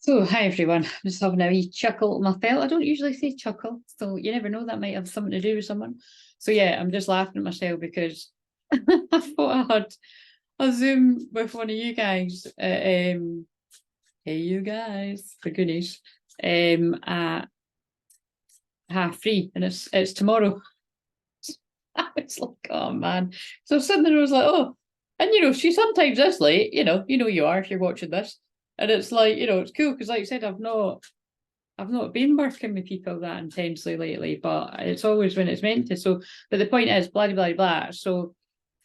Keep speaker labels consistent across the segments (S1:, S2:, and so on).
S1: So, hi everyone. I'm just having a wee chuckle myself. I don't usually say chuckle, so you never know, that might have something to do with someone. So yeah, I'm just laughing at myself because I thought I had a Zoom with one of you guys. Hey you guys, for goodness. At 3:30, and it's tomorrow. I was like, oh man. So sitting there, I was like, oh, and she sometimes is late, you are if you're watching this. And it's like, it's cool because like I said, I've not been working with people that intensely lately, but it's always when it's meant to. So, but the point is, blah, blah, blah. So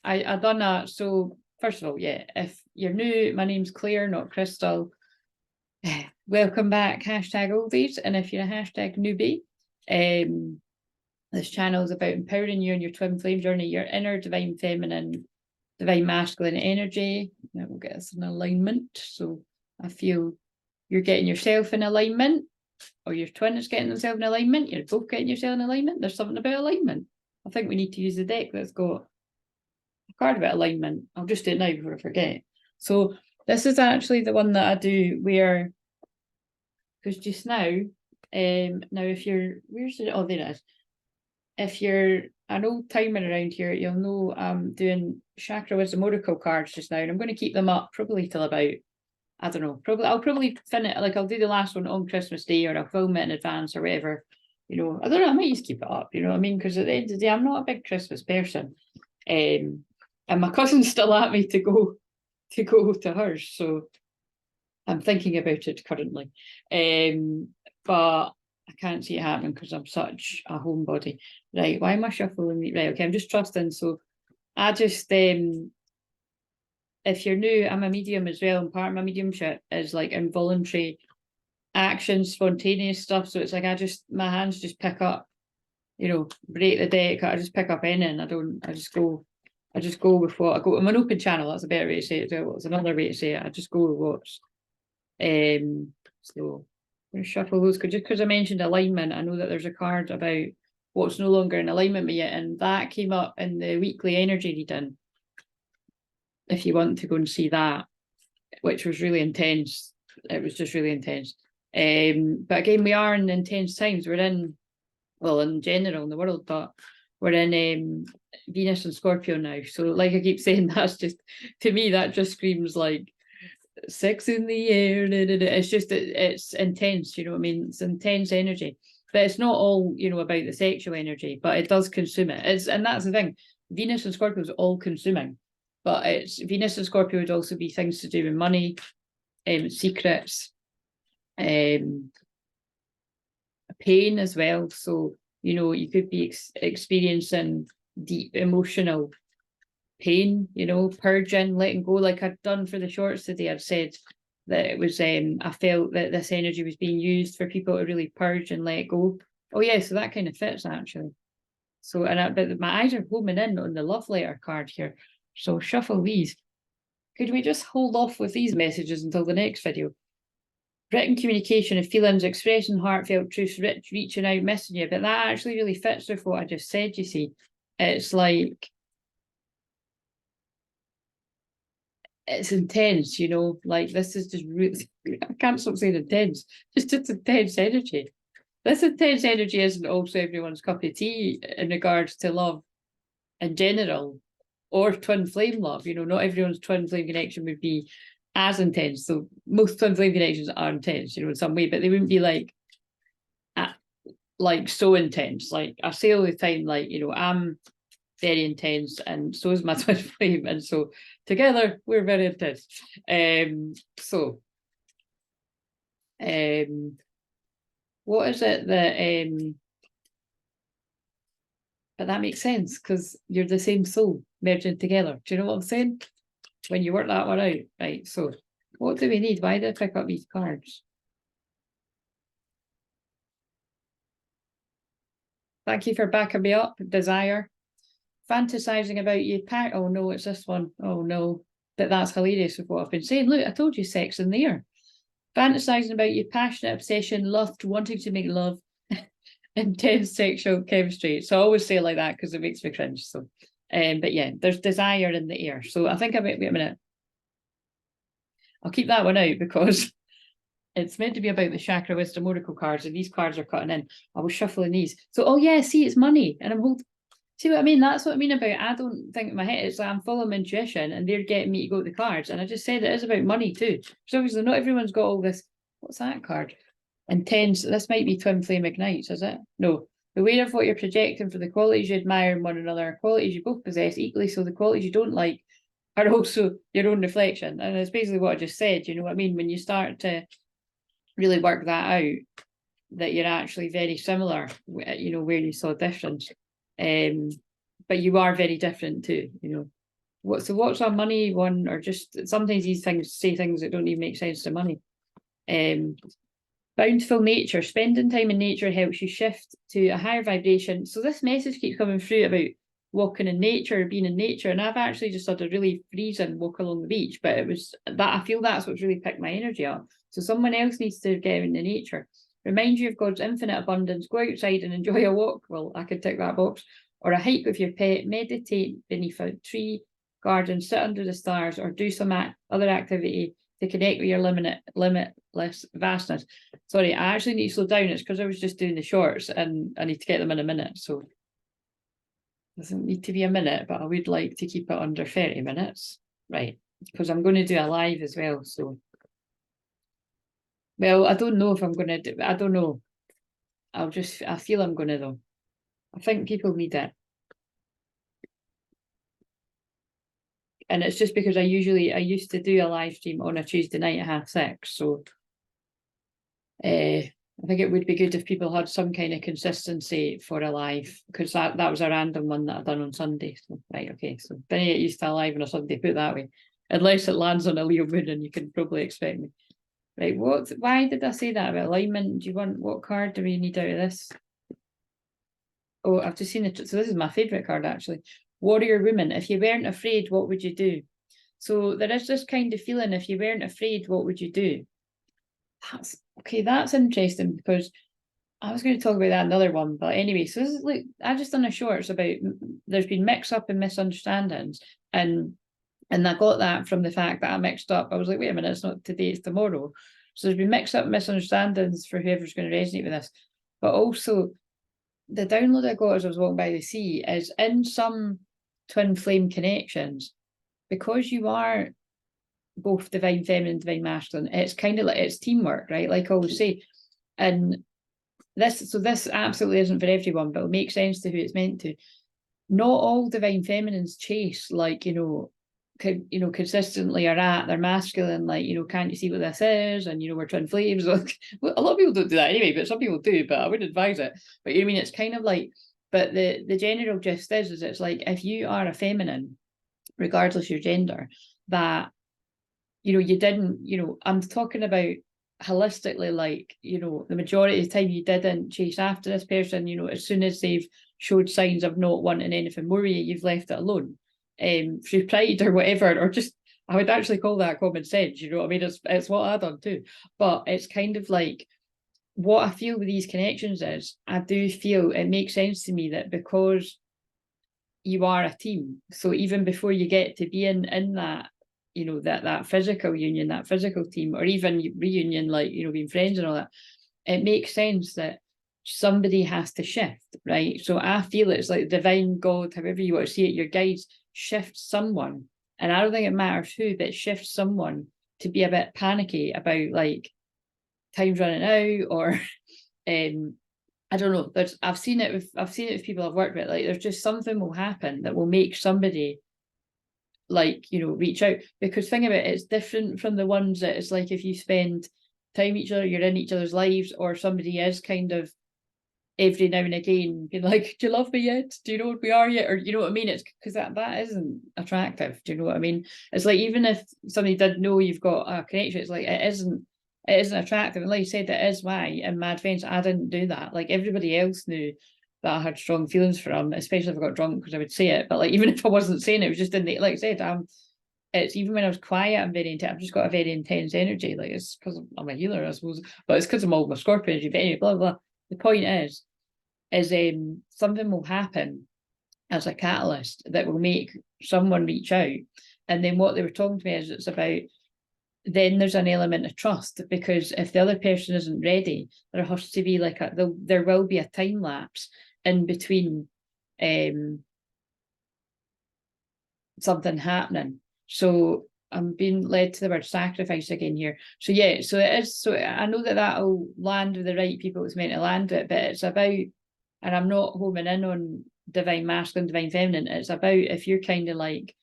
S1: I done that. So first of all, yeah, if you're new, my name's Claire, not Crystal. Welcome back, #oldies. And if you're a #newbie, this channel is about empowering you on your twin flame journey, your inner divine feminine, divine masculine energy. Now we'll get us in alignment. So I feel you're getting yourself in alignment, or your twin is getting themselves in alignment. You're both getting yourself in alignment. There's something about alignment. I think we need to use the deck that's got a card about alignment. I'll just do it now before I forget. So this is actually the one that I do where, because just now, if you're, where's it? Oh, there it is. If you're an old timer around here, you'll know I'm doing Chakra Wisdom Oracle cards just now, and I'm going to keep them up probably till about, I don't know, I'll probably finish, like I'll do the last one on Christmas Day, or I'll film it in advance or whatever, I don't know, I might just keep it up, you know what I mean, because at the end of the day, I'm not a big Christmas person, and my cousin's still at me to go to hers, so I'm thinking about it currently, but I can't see it happening because I'm such a homebody. Right, why am I shuffling? Right, okay, I'm just trusting. So I just, if you're new, I'm a medium as well, and part of my mediumship is like involuntary action, spontaneous stuff. So it's like my hands just pick up, break the deck, I just pick up anything. I just go with what I go. I'm an open channel, that's a better way to say it as well. It's another way to say it. I just go with what's so I'm going to shuffle those, because I mentioned alignment. I know that there's a card about what's no longer in alignment with you, and that came up in the weekly energy reading, if you want to go and see that, which was really intense. It was just really intense. But again, we are in intense times. We're in, well, in general in the world, but we're in Venus and Scorpio now. So like I keep saying, that's just, to me, that just screams like sex in the air. It's just, it's intense, you know what I mean? It's intense energy, but it's not all, about the sexual energy, but it does consume it. And that's the thing. Venus and Scorpio is all consuming, but it's Venus and Scorpio would also be things to do with money, secrets, pain as well. So, you could be experiencing deep emotional pain, purging, letting go, like I'd done for the shorts today. I've said that it was, I felt that this energy was being used for people to really purge and let go. Oh yeah, so that kind of fits actually. So, but my eyes are homing in on the love letter card here. So shuffle these. Could we just hold off with these messages until the next video? Written communication of feelings, expressing heartfelt truths, reaching out, missing you. But that actually really fits with what I just said, you see. It's like, it's intense, like this is just really, I can't stop saying intense, just intense energy. This intense energy isn't also everyone's cup of tea in regards to love in general, or twin flame love. Not everyone's twin flame connection would be as intense. So most twin flame connections are intense, in some way, but they wouldn't be like so intense. Like I say all the time, like, I'm very intense, and so is my twin flame, and so together we're very intense. What is it that but that makes sense because you're the same soul merging together. Do you know what I'm saying? When you work that one out, right? So what do we need? Why did I pick up these cards? Thank you for backing me up. Desire. Fantasizing about you. Oh no, it's this one. Oh no. But that's hilarious with what I've been saying. Look, I told you sex in there. Fantasizing about you, passionate obsession, lust, wanting to make love, intense sexual chemistry. So I always say it like that because it makes me cringe. So, but yeah, there's desire in the air. So I think wait a minute. I'll keep that one out because it's meant to be about the Chakra Wisdom Oracle cards, and these cards are cutting in. I was shuffling these. So, oh yeah, see, it's money. And I'm holding, see what I mean? That's what I mean about, I don't think in my head, it's like I'm full of intuition and they're getting me to go to the cards. And I just said it is about money too. So obviously not everyone's got all this. What's that card? Intense. This might be twin flame ignites, is it? No. Beware of what you're projecting for the qualities you admire in one another, qualities you both possess equally, so the qualities you don't like are also your own reflection. And it's basically what I just said, you know what I mean? When you start to really work that out, that you're actually very similar, you know, where you saw difference. But you are very different too, you know. So what's a money one, or just sometimes these things say things that don't even make sense to money. Bountiful nature, spending time in nature helps you shift to a higher vibration. So this message keeps coming through about walking in nature, being in nature, and I've actually just had a really freezing walk along the beach, but it was that, I feel that's what's really picked my energy up. So someone else needs to get into nature. Remind you of God's infinite abundance. Go outside and enjoy a walk. Well, I could tick that box. Or a hike with your pet. Meditate beneath a tree, garden, sit under the stars, or do some other activity to connect with your limitless vastness. Sorry, I actually need to slow down. It's because I was just doing the shorts and I need to get them in a minute. So it doesn't need to be a minute, but I would like to keep it under 30 minutes. Right, because I'm going to do a live as well. So, well, I don't know if I'm going to do, I don't know. I feel I'm going to though. I think people need it. And it's just because I used to do a live stream on a Tuesday night at 6:30. So I think it would be good if people had some kind of consistency for a live, because that was a random one that I've done on Sunday. So, right, okay. So then you get used to a live on a Sunday, put it that way. Unless it lands on a Leo moon, and you can probably expect me. Right, why did I say that about alignment? Do you want, what card do we need out of this? Oh, I've just seen it. So this is my favourite card, actually. Warrior woman. If you weren't afraid, what would you do? So there is this kind of feeling, if you weren't afraid, what would you do? That's okay, that's interesting, because I was going to talk about that another one, but anyway, so this is like, I've just done a shorts about there's been mix-up and misunderstandings, and I got that from the fact that I mixed up. I was like, wait a minute, it's not today, it's tomorrow. So there's been mix-up misunderstandings for whoever's going to resonate with this. But also, the download I got as I was walking by the sea is, in some twin flame connections, because you are both divine feminine, divine masculine, it's kind of like, it's teamwork, right? Like I always say. And this absolutely isn't for everyone, but it'll make sense to who it's meant to. Not all divine feminines chase, like, consistently are at their masculine, like, can't you see what this is? And, we're twin flames. Like, a lot of people don't do that anyway, but some people do, but I wouldn't advise it. But I mean, it's kind of like, but the general gist is it's like, if you are a feminine, regardless your gender, that, you didn't, I'm talking about holistically, like, the majority of the time you didn't chase after this person, as soon as they've showed signs of not wanting anything more with you, you've left it alone. Through pride or whatever, or just, I would actually call that common sense, you know what I mean? It's what I done too. But it's kind of like, what I feel with these connections is, I do feel it makes sense to me that because you are a team, so even before you get to be in that, that physical union, that physical team, or even reunion, like, being friends and all that, it makes sense that somebody has to shift, right? So I feel it's like divine God, however you want to see it, your guides shift someone, and I don't think it matters who, but shifts someone to be a bit panicky about, like, time's running out, or I don't know. I've seen it with people I've worked with. Like, there's just something will happen that will make somebody, like, reach out. Because think about it, it's different from the ones that it's like, if you spend time with each other, you're in each other's lives, or somebody is kind of every now and again being like, do you love me yet? Do you know what we are yet? Or, you know what I mean? It's because that isn't attractive. Do you know what I mean? It's like, even if somebody did know you've got a connection, it's like, it isn't attractive. And like you said, that is why in my defense, I didn't do that. Like, everybody else knew that I had strong feelings for him, especially if I got drunk, because I would say it. But like, even if I wasn't saying it, it was just in the, like I said, it's even when I was quiet, I'm very intense. I've just got a very intense energy. Like, it's because I'm a healer, I suppose, but it's because I'm all my Scorpio energy. But anyway, blah, blah, blah. The point is something will happen as a catalyst that will make someone reach out. And then what they were talking to me is, it's about then there's an element of trust, because if the other person isn't ready, there has to be like there will be a time lapse in between something happening. So I'm being led to the word sacrifice again here. So yeah, so it is. So I know that that'll land with the right people it's meant to land with, but it's about, and I'm not homing in on divine masculine, divine feminine. It's about if you're kind of like,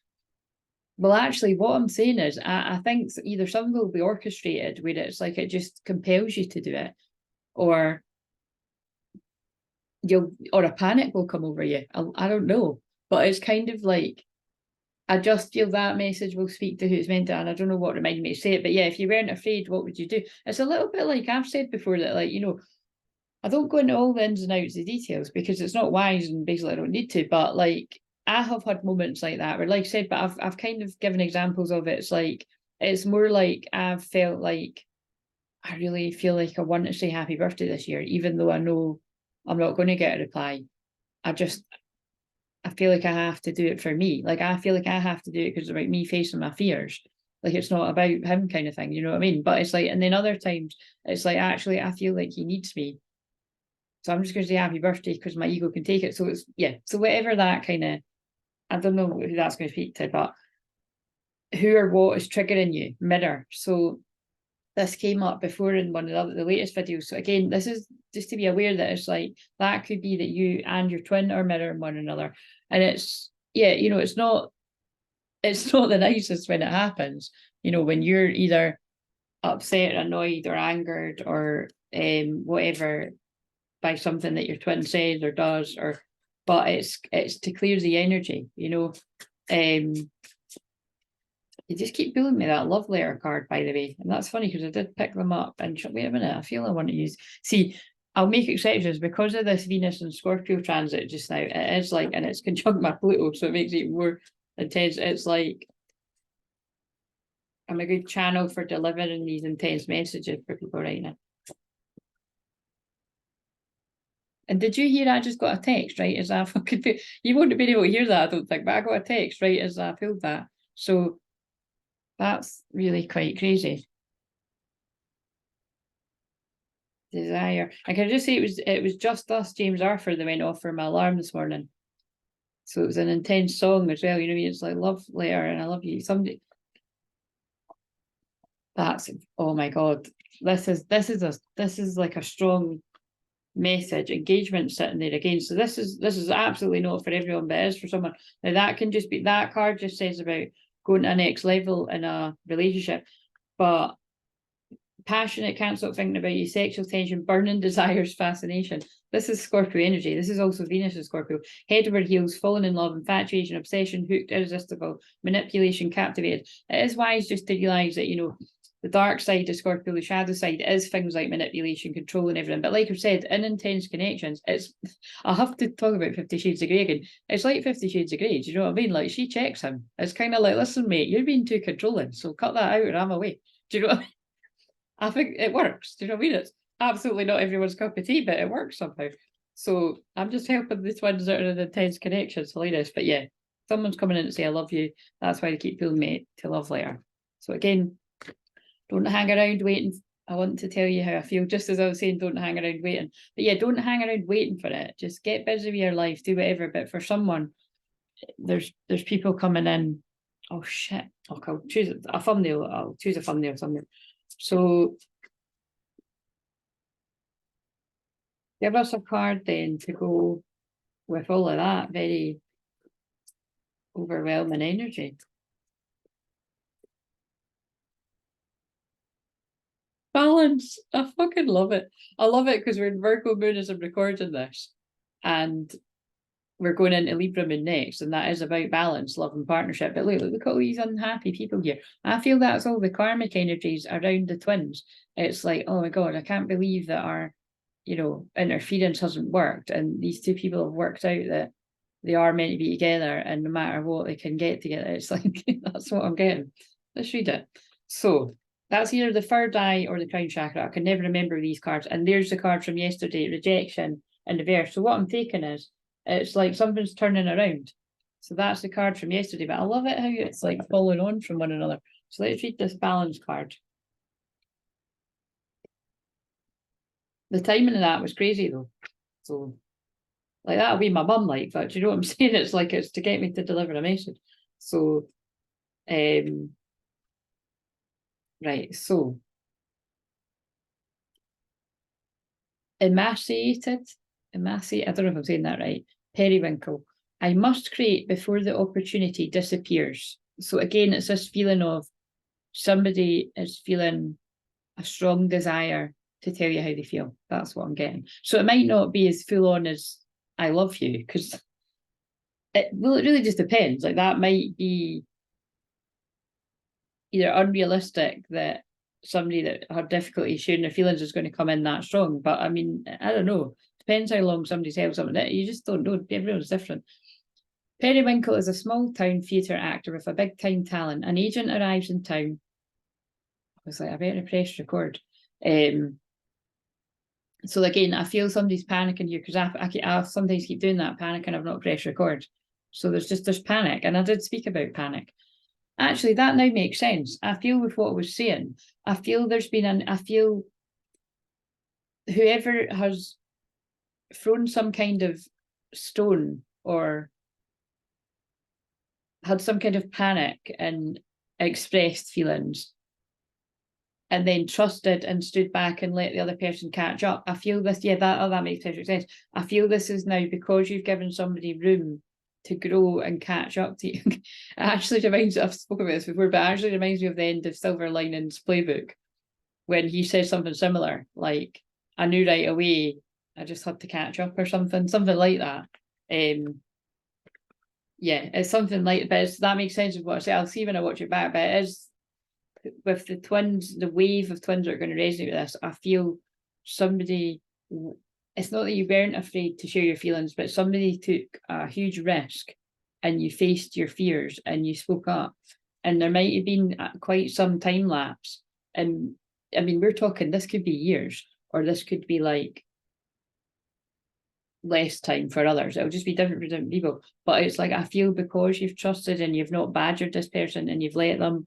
S1: well, actually, what I'm saying is, I think either something will be orchestrated where it's like it just compels you to do it, or or a panic will come over you. I don't know, but it's kind of like, I just feel that message will speak to who it's meant to, and I don't know what reminded me to say it, but yeah, if you weren't afraid, what would you do? It's a little bit like I've said before, that like, I don't go into all the ins and outs of details because it's not wise, and basically I don't need to, but like I have had moments like that where, like I said, but I've kind of given examples of it. It's like, it's more like I've felt like I really feel like I want to say happy birthday this year, even though I know I'm not going to get a reply. I feel like I have to do it for me. Like, I feel like I have to do it because it's about me facing my fears. Like, it's not about him kind of thing, you know what I mean? But it's like, and then other times, it's like, actually, I feel like he needs me. So I'm just going to say happy birthday because my ego can take it. So it's, yeah. So whatever that kind of, I don't know who that's going to speak to, but who or what is triggering you, mirror. So this came up before in one of the latest videos. So again, this is just to be aware that it's like, that could be that you and your twin are mirroring one another. And it's, yeah, it's not the nicest when it happens, when you're either upset, annoyed, or angered, or whatever, by something that your twin says or does, but it's to clear the energy, You just keep pulling me that love letter card, by the way. And that's funny because I did pick them up and wait a minute, I feel I want to use. See, I'll make exceptions because of this Venus and Scorpio transit just now. It is like, and it's conjunct my Pluto, so it makes it more intense. It's like, I'm a good channel for delivering these intense messages for people right now. And did you hear I just got a text, right? As I fucking, you wouldn't have been able to hear that, I don't think, but I got a text, right, as I filled that. So that's really quite crazy. Desire. I can just say it was just us, James Arthur, that went off for my alarm this morning. So it was an intense song as well. It's like love letter and I love you. Somebody. That's, oh my God. This is like a strong message. Engagement sitting there again. So this is absolutely not for everyone, but it is for someone. Now that can just be, that card just says about going to a next level in a relationship, but passionate, can't stop thinking about you, sexual tension, burning desires, fascination. This is Scorpio energy. This is also Venus in Scorpio. Head over heels, falling in love, infatuation, obsession, hooked, irresistible, manipulation, captivated. It is wise just to realise that, the dark side of Scorpio, the shadow side, is things like manipulation, control, and everything. But like I've said, in intense connections, I have to talk about 50 Shades of Grey again. It's like 50 Shades of Grey. Do you know what I mean? Like, she checks him. It's kind of like, listen, mate, you're being too controlling, so cut that out and I'm away. Do you know what I mean? I think it works. Do you know what I mean? It's absolutely not everyone's cup of tea, but it works somehow. So I'm just helping the twins that are in intense connections, hilarious. But yeah, someone's coming in to say I love you. That's why they keep pulling me to love letter. So again, don't hang around waiting. I want to tell you how I feel, just as I was saying, don't hang around waiting. But yeah, don't hang around waiting for it. Just get busy with your life, do whatever. But for someone, there's people coming in. Oh shit. Okay, I'll choose a thumbnail. I'll choose a thumbnail somewhere. So give us a card then to go with all of that very overwhelming energy. Balance. I fucking love it. I love it because we're in Virgo moon as I'm recording this. And we're going into Libra moon next. And that is about balance, love, and partnership. But look at all these unhappy people here. I feel that's all the karmic energies around the twins. It's like, oh my God, I can't believe that our interference hasn't worked, and these two people have worked out that they are meant to be together, and no matter what, they can get together. It's like, that's what I'm getting. Let's read it. So that's either the third eye or the crown chakra. I can never remember these cards. And there's the card from yesterday, rejection and the verse. So what I'm taking is, it's like something's turning around. So that's the card from yesterday. But I love it how it's like following on from one another. So let's read this balance card. The timing of that was crazy though. So like that'll be my mum like that. Do you know what I'm saying? It's like it's to get me to deliver a message. So right, so emaciated, I don't know if I'm saying that right. Periwinkle. I must create before the opportunity disappears. So again, it's this feeling of somebody is feeling a strong desire to tell you how they feel. That's what I'm getting. So it might not be as full on as I love you, because it really just depends. Like that might be either unrealistic that somebody that had difficulty sharing their feelings is going to come in that strong. But I mean, I don't know. Depends how long somebody's held something. You just don't know. Everyone's different. Periwinkle is a small town theatre actor with a big time talent. An agent arrives in town. I was like, I better press record. So again, I feel somebody's panicking here because I sometimes keep doing that, panicking. I've not pressed record. So there's panic. And I did speak about panic. Actually, that now makes sense. I feel with what I was saying, I feel there's been I feel whoever has thrown some kind of stone or had some kind of panic and expressed feelings and then trusted and stood back and let the other person catch up. I feel this, that makes perfect sense. I feel this is now because you've given somebody room to grow and catch up to you. It actually reminds me, I've spoken about this before, but it actually reminds me of the end of Silver Linings Playbook when he says something similar, like, I knew right away, I just had to catch up or something like that. Yeah, it's something like, but that makes sense of what I say. I'll see when I watch it back, but it is with the twins, the wave of twins that are going to resonate with this. I feel somebody, it's not that you weren't afraid to share your feelings, but somebody took a huge risk and you faced your fears and you spoke up. And there might have been quite some time lapse. And I mean, we're talking, this could be years, or this could be like less time for others. It'll just be different for different people. But it's like, I feel because you've trusted and you've not badgered this person and you've let them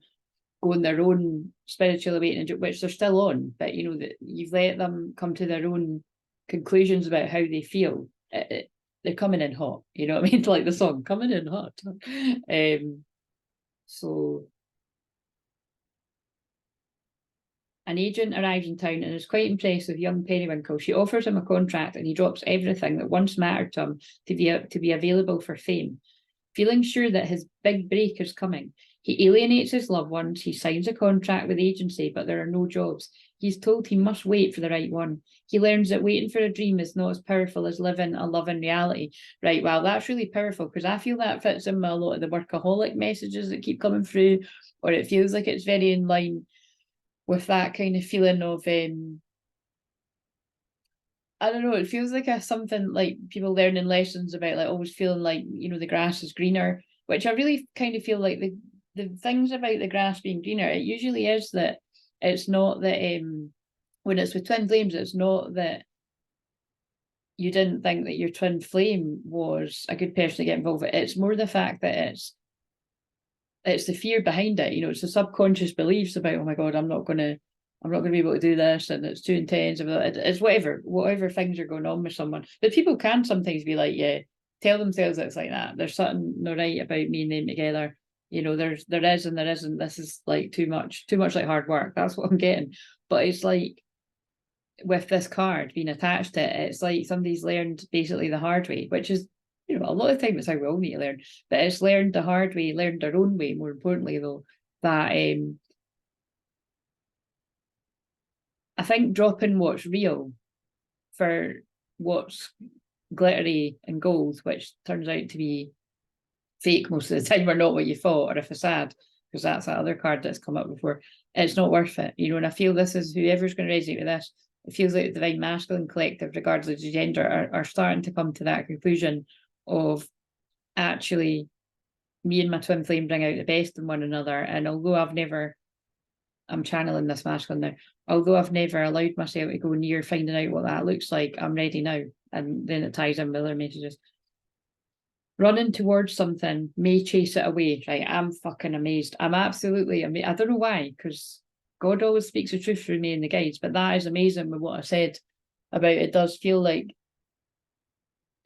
S1: go on their own spiritual awakening, which they're still on, but you know that you've let them come to their own conclusions about how they feel. They're coming in hot, you know what I mean? Like the song, coming in hot. So an agent arrives in town and is quite impressed with young Periwinkle. She offers him a contract and he drops everything that once mattered to him to be available for fame. Feeling sure that his big break is coming, he alienates his loved ones. He signs a contract with agency, but there are no jobs. He's told he must wait for the right one. He learns that waiting for a dream is not as powerful as living a love in reality. Right, well, that's really powerful because I feel that fits in with a lot of the workaholic messages that keep coming through, or it feels like it's very in line with that kind of feeling of, I don't know, it feels like something like people learning lessons about like always feeling like, you know, the grass is greener, which I really kind of feel like the things about the grass being greener, it usually is that it's not that when it's with twin flames, it's not that you didn't think that your twin flame was a good person to get involved with. It's more the fact that it's the fear behind it, you know, it's the subconscious beliefs about, oh my God, I'm not gonna be able to do this and it's too intense. It's whatever things are going on with someone. But people can sometimes be like, yeah, tell themselves it's like that. There's something not right about me and them together. You know, there is and there isn't. This is like too much like hard work. That's what I'm getting. But it's like with this card being attached to it, it's like somebody's learned basically the hard way, which is, you know, a lot of time it's how we all need to learn. But it's learned the hard way, learned their own way, more importantly though, that I think dropping what's real for what's glittery and gold, which turns out to be fake most of the time, or not what you thought, or a facade, because that's that other card that's come up before, it's not worth it, you know. And I feel this is whoever's going to resonate with this, it feels like the Divine Masculine Collective, regardless of gender, are starting to come to that conclusion of actually me and my twin flame bring out the best in one another. And although I'm channeling this masculine now, although I've never allowed myself to go near finding out what that looks like, I'm ready now. And then it ties in with other messages. running towards something may chase it away, right? I'm fucking amazed. I'm absolutely amazed. I don't know why, because God always speaks the truth through me in the guides, but that is amazing with what I said about it. Does feel like,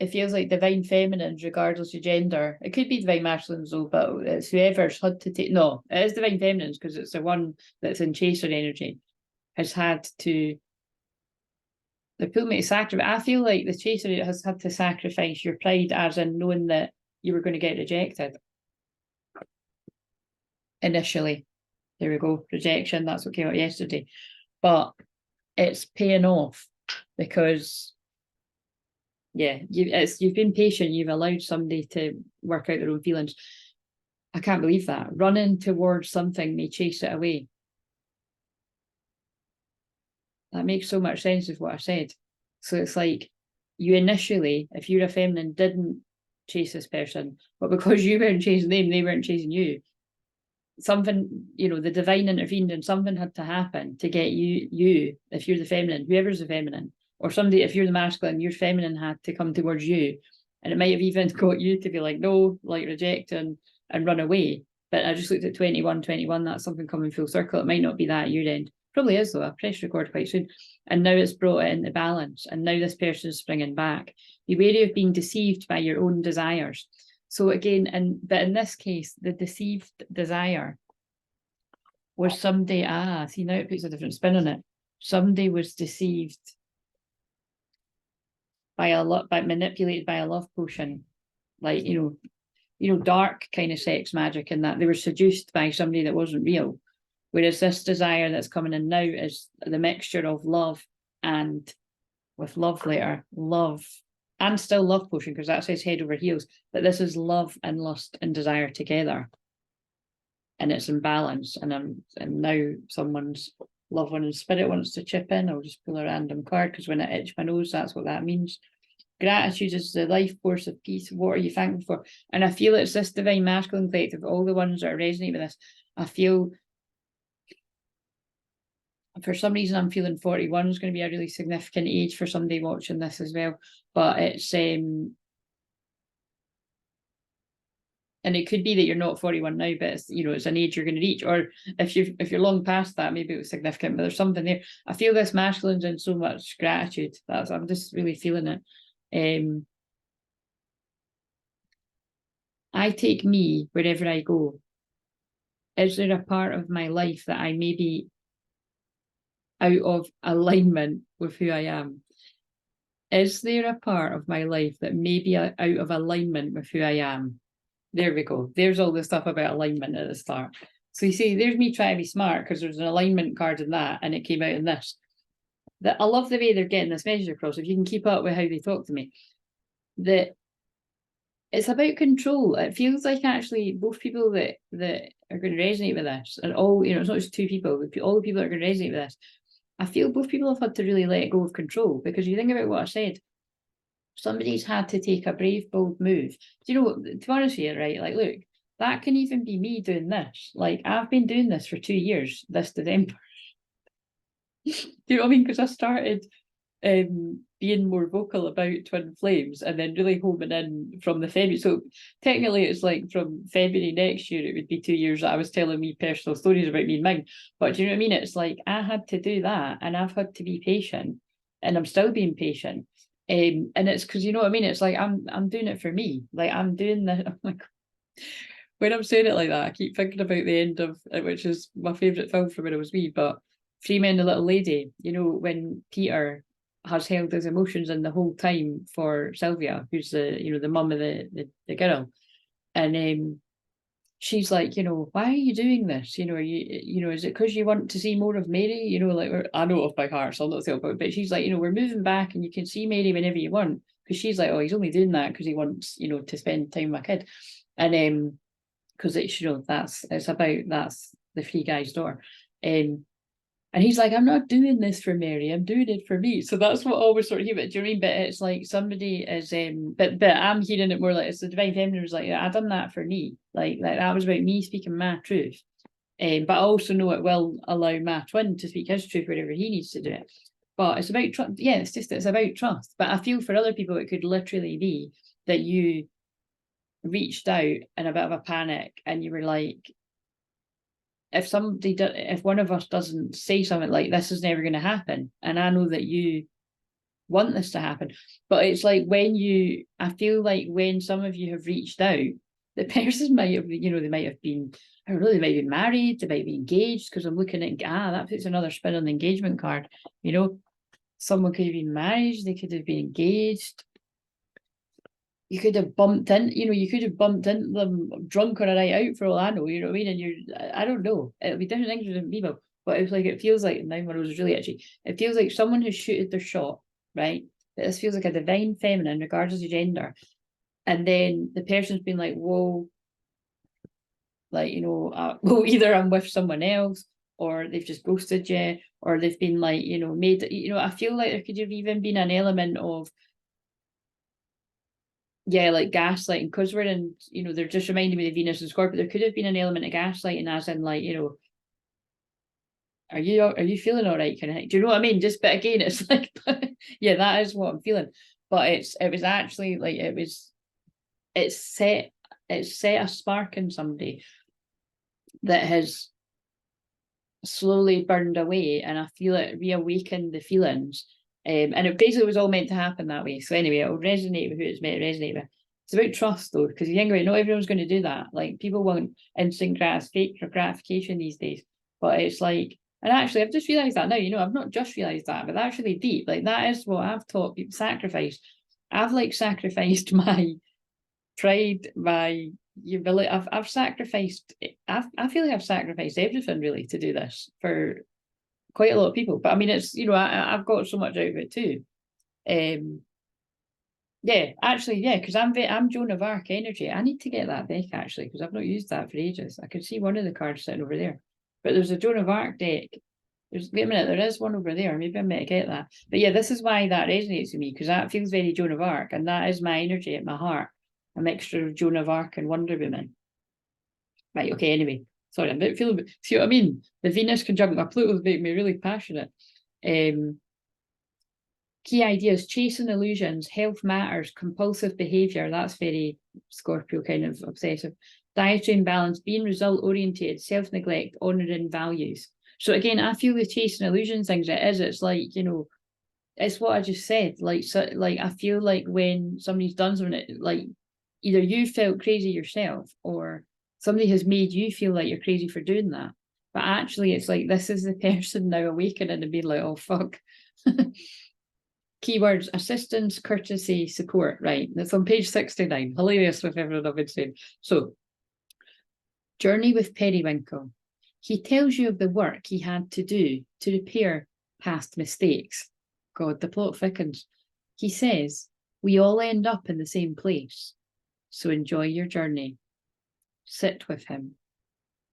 S1: it feels like divine feminines, regardless of gender. It could be divine masculines though, but it's whoever's had to take, no, it is divine feminines because it's the one that's in chaser energy, has had to, the pull me to sacrifice. I feel like the chaser has had to sacrifice your pride, as in knowing that you were going to get rejected initially. There we go, rejection. That's what came out yesterday, but it's paying off because, yeah, you've been patient. You've allowed somebody to work out their own feelings. I can't believe that. Running towards something may chase it away. That makes so much sense with what I said. So it's like, you initially, if you're a feminine, didn't chase this person, but because you weren't chasing them, they weren't chasing you. Something, you know, the divine intervened and something had to happen to get you, if you're the feminine, whoever's the feminine, or somebody, if you're the masculine, your feminine had to come towards you. And it might have even got you to be like, no, like reject and run away. But I just looked at 21, that's something coming full circle. It might not be that at your end. Probably is though. I press record quite soon. And now it's brought it into balance. And now this person is springing back. Be wary of being deceived by your own desires. So again, but in this case, the deceived desire was somebody, see now it puts a different spin on it. Somebody was deceived by manipulated by a love potion. Like, you know, dark kind of sex magic, and that they were seduced by somebody that wasn't real. Whereas this desire that's coming in now is the mixture of love and, with love later, love and still love potion, because that says head over heels, but this is love and lust and desire together. And it's in balance. And now someone's loved one in spirit wants to chip in. I'll just pull a random card, because when I itch my nose, that's what that means. Gratitude is the life force of peace. What are you thankful for? And I feel it's this divine masculine collective, all the ones that are resonating with this. I feel, for some reason, I'm feeling 41 is going to be a really significant age for somebody watching this as well. But it's, and it could be that you're not 41 now, but it's, you know, it's an age you're going to reach. Or if you're long past that, maybe it was significant, but there's something there. I feel this masculine's in so much gratitude. I'm just really feeling it. I take me wherever I go. Is there a part of my life that I may be out of alignment with who I am? Is there a part of my life that may be out of alignment with who I am? There we go. There's all the stuff about alignment at the start. So you see, there's me trying to be smart because there's an alignment card in that, and it came out in this. I love the way they're getting this message across. If you can keep up with how they talk to me, that it's about control. It feels like actually both people that are going to resonate with this, and all, you know, it's not just two people, all the people that are going to resonate with this, I feel both people have had to really let go of control, because you think about what I said, somebody's had to take a brave, bold move. Do you know, to be honest with you, right? Like, look, that can even be me doing this. Like, I've been doing this for 2 years this December. Do you know what I mean? Because I started being more vocal about twin flames and then really homing in from the February. So technically it's like from February next year, it would be 2 years that I was telling me personal stories about me and Ming. But do you know what I mean? It's like I had to do that, and I've had to be patient, and I'm still being patient. And it's because, you know what I mean? It's like I'm doing it for me. Like, I'm doing the, I'm like, when I'm saying it like that, I keep thinking about the end of, which is my favourite film from when I was wee, but Three Men and a Little Lady, you know, when Peter has held his emotions in the whole time for Sylvia, who's the, you know, the mum of the girl. And she's like, you know, why are you doing this? You know, you know, is it because you want to see more of Mary? You know, like, I know it off by heart, so I'll not say about it, but she's like, you know, we're moving back and you can see Mary whenever you want. Because she's like, oh, he's only doing that because he wants, you know, to spend time with my kid. And because it's, you know, that's the Free Guy's door. And he's like, I'm not doing this for Mary, I'm doing it for me. So that's what I always sort of hear. But do you know what I mean? But it's like somebody is, but I'm hearing it more like it's the divine feminine was like, yeah, I done that for me. Like that was about me speaking my truth. But I also know it will allow my twin to speak his truth wherever he needs to do it. But it's about trust. Yeah, it's about trust. But I feel for other people, it could literally be that you reached out in a bit of a panic and you were like, if one of us doesn't say something like, this is never going to happen, and I know that you want this to happen, but it's like I feel like when some of you have reached out, the person might have, they might have been, I don't know, they might have been married, they might be engaged, because I'm looking at, that puts another spin on the engagement card. Someone could have been married, they could have been engaged. You could have bumped in, you could have bumped into them drunk on a night out for all I know, you know what I mean? And I don't know, it'll be different things for different people, but it feels like, now my nose is really itchy, it feels like someone has shooted their shot, right? This feels like a divine feminine, regardless of gender. And then the person's been like, whoa, like, well, either I'm with someone else, or they've just ghosted you, or they've been like, made, I feel like there could have even been an element of, like gaslighting, because we're in, they're just reminding me of Venus and Scorpio. There could have been an element of gaslighting, as in like, are you feeling all right? Kind of thing. Do you know what I mean? But again, it's like, yeah, that is what I'm feeling. But it was actually like, it set a spark in somebody that has slowly burned away, and I feel it reawakened the feelings. And it basically was all meant to happen that way. So anyway, it'll resonate with who it's meant to resonate with. It's about trust though, because you think about it, not everyone's going to do that. Like, people want instant gratification these days. But it's like, and actually I've just realised that now, I've not just realised that, but that's really deep. Like, that is what I've taught people, sacrifice. I've like sacrificed my pride, my humility. I've sacrificed, I feel like I've sacrificed everything really to do this for quite a lot of people. But I mean, it's, I've got so much out of it too. Yeah, actually, yeah, because I'm Joan of Arc energy. I need to get that deck actually, because I've not used that for ages. I can see one of the cards sitting over there, but there's a Joan of Arc deck. Wait a minute, there is one over there. Maybe I might get that. But yeah, this is why that resonates with me, because that feels very Joan of Arc, and that is my energy at my heart. A mixture of Joan of Arc and Wonder Woman. Right, okay, anyway. Sorry, I'm feeling, see what I mean? The Venus conjunct my Pluto is making me really passionate. Key ideas: chasing illusions, health matters, compulsive behaviour. That's very Scorpio, kind of obsessive. Dietary imbalance, being result oriented, self-neglect, honouring values. So again, I feel the chasing illusion things, it's like, it's what I just said. Like, so, like, I feel like when somebody's done something, like, either you felt crazy yourself, or somebody has made you feel like you're crazy for doing that. But actually, it's like, this is the person now awakening and being like, oh, fuck. Keywords: assistance, courtesy, support. Right, that's on page 69. Hilarious with everyone I've been saying. So, journey with Periwinkle. He tells you of the work he had to do to repair past mistakes. God, the plot thickens. He says, we all end up in the same place, so enjoy your journey. Sit with him.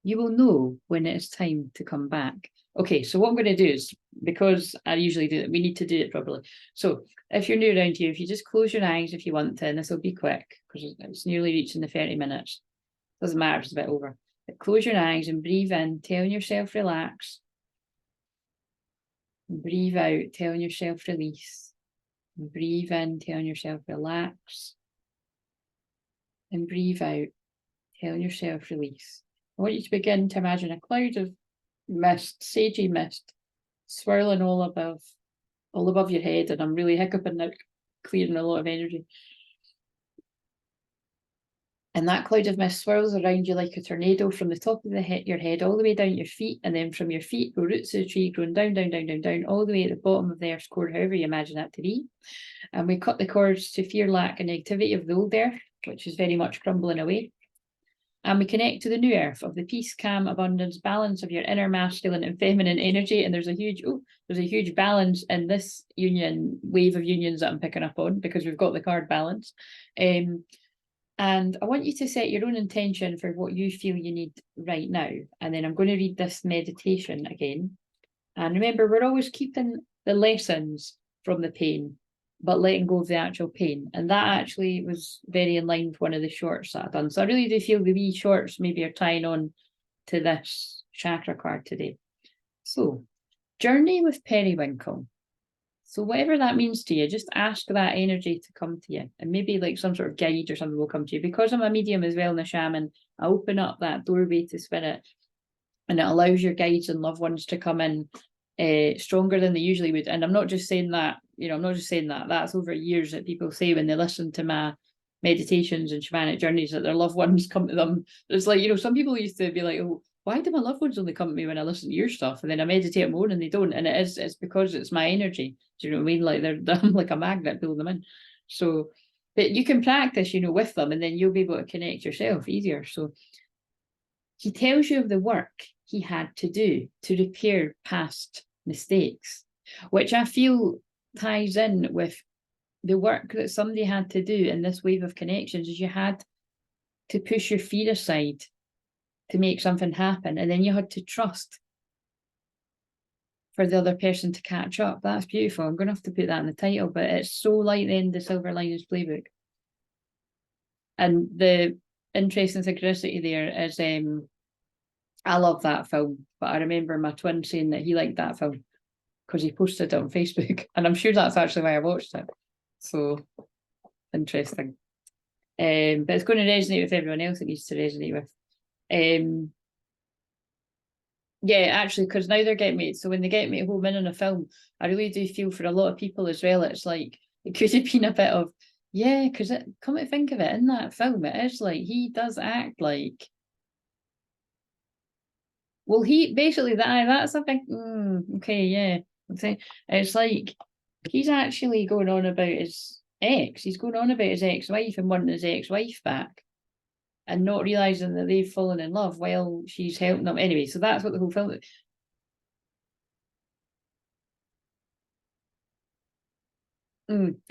S1: You will know when it is time to come back. Okay, so what I'm going to do is, because I usually do it, we need to do it properly. So if you're new around here, if you just close your eyes if you want to, and this will be quick, because it's nearly reaching the 30 minutes. Doesn't matter if it's a bit over. But close your eyes and breathe in, telling yourself relax. And breathe out, telling yourself release. And breathe in, telling yourself relax. And breathe out, telling yourself release. I want you to begin to imagine a cloud of mist, sagey mist, swirling all above your head, and I'm really hiccuping now, clearing a lot of energy. And that cloud of mist swirls around you like a tornado, from the top of your head all the way down your feet, and then from your feet go roots of the tree growing down, down, down, down, down, all the way at the bottom of the earth's core, however you imagine that to be. And we cut the cords to fear, lack, and negativity of the old earth, which is very much crumbling away. And we connect to the new earth of the peace, calm, abundance, balance of your inner masculine and feminine energy. And there's a huge balance in this wave of unions that I'm picking up on, because we've got the card balance. And I want you to set your own intention for what you feel you need right now. And then I'm going to read this meditation again. And remember, we're always keeping the lessons from the pain, but letting go of the actual pain. And that actually was very in line with one of the shorts that I've done. So I really do feel the wee shorts maybe are tying on to this chakra card today. So, journey with Periwinkle. So whatever that means to you, just ask that energy to come to you, and maybe like some sort of guide or something will come to you. Because I'm a medium as well and a shaman, I open up that doorway to spirit, and it allows your guides and loved ones to come in stronger than they usually would. And I'm not just saying that, I'm not just saying that. That's over years that people say when they listen to my meditations and shamanic journeys that their loved ones come to them. It's like, some people used to be like, oh, why do my loved ones only come to me when I listen to your stuff? And then I meditate more and they don't. And it's because it's my energy. Do you know what I mean? Like I'm like a magnet pulling them in. So, but you can practice, with them, and then you'll be able to connect yourself easier. So he tells you of the work he had to do to repair past mistakes, which I feel ties in with the work that somebody had to do in this wave of connections. Is you had to push your fear aside to make something happen, and then you had to trust for the other person to catch up. That's beautiful. I'm going to have to put that in the title, but it's so like the end of Silver Linings Playbook. And the interesting synchronicity there is, I love that film, but I remember my twin saying that he liked that film because he posted it on Facebook, and I'm sure that's actually why I watched it. So interesting. But it's going to resonate with everyone else it needs to resonate with. Yeah, actually, because now they're getting me. So when they get me home in on a film, I really do feel for a lot of people as well. It's like it could have been a bit of, yeah, because come to think of it, in that film, it is like he does act like. Well, he basically that's a big okay, yeah. It's like he's actually going on about his ex. He's going on about his ex-wife and wanting his ex-wife back, and not realizing that they've fallen in love while she's helping them. Anyway, so that's what the whole film is.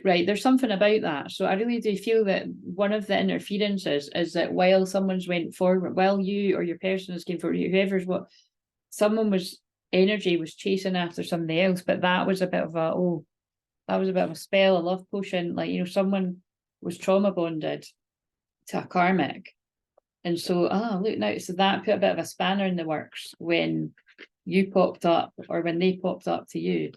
S1: Right, there's something about that. So I really do feel that one of the interferences is that while someone's went forward, while you or your person is going forward, whoever's what, someone was energy was chasing after somebody else, but that was a bit of a spell, a love potion. Like, someone was trauma bonded to a karmic. And so, look now, so that put a bit of a spanner in the works when you popped up, or when they popped up to you.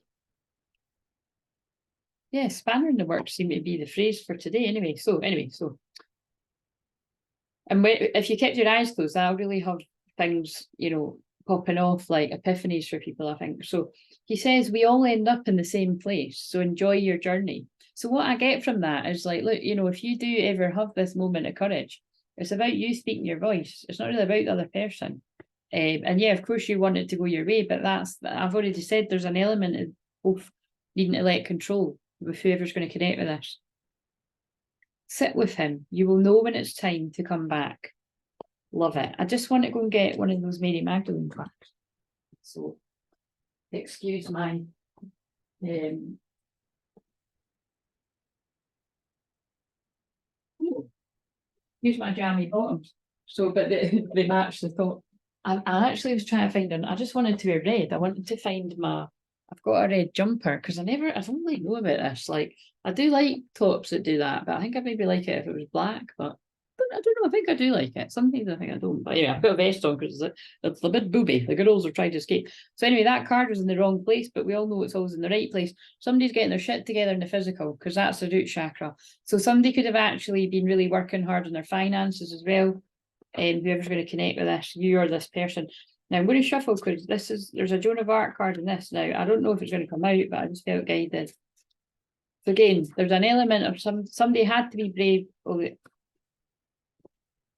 S1: Yeah, spanner in the works seemed to be the phrase for today anyway. So, and if you kept your eyes closed, that'll really have things, popping off like epiphanies for people, I think. So he says, we all end up in the same place, so enjoy your journey. So what I get from that is like, look, if you do ever have this moment of courage, it's about you speaking your voice. It's not really about the other person. And yeah, of course you want it to go your way, but I've already said there's an element of both needing to let control with whoever's going to connect with us. Sit with him. You will know when it's time to come back. Love it. I just want to go and get one of those Mary Magdalene cards. So, excuse my use my jammy bottoms. So, but they match the top. I actually was trying to find I just wanted to wear red. I wanted to find I've got a red jumper because I don't really know about this. Like, I do like tops that do that, but I think I maybe like it if it was black, but I don't know. I think I do like it. Some things I think I don't. But anyway, I put a vest on because it's a bit booby. The girls are trying to escape. So anyway, that card was in the wrong place, but we all know it's always in the right place. Somebody's getting their shit together in the physical because that's the root chakra. So somebody could have actually been really working hard on their finances as well. And whoever's going to connect with this, you or this person. Now I'm going to shuffle because there's a Joan of Arc card in this. Now I don't know if it's going to come out, but I just felt guided. So again, there's an element of somebody had to be brave. Oh, I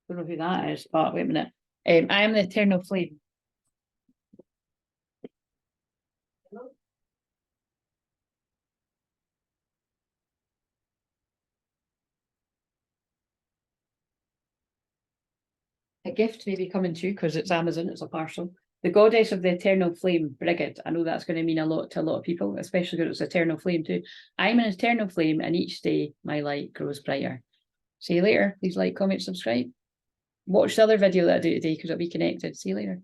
S1: don't know who that is, but wait a minute. I am the eternal flame. A gift may be coming too because it's Amazon, it's a parcel. The goddess of the eternal flame, Brigid. I know that's going to mean a lot to a lot of people, especially because it's eternal flame too. I'm an eternal flame, and each day my light grows brighter. See you later. Please like, comment, subscribe. Watch the other video that I do today because it'll be connected. See you later.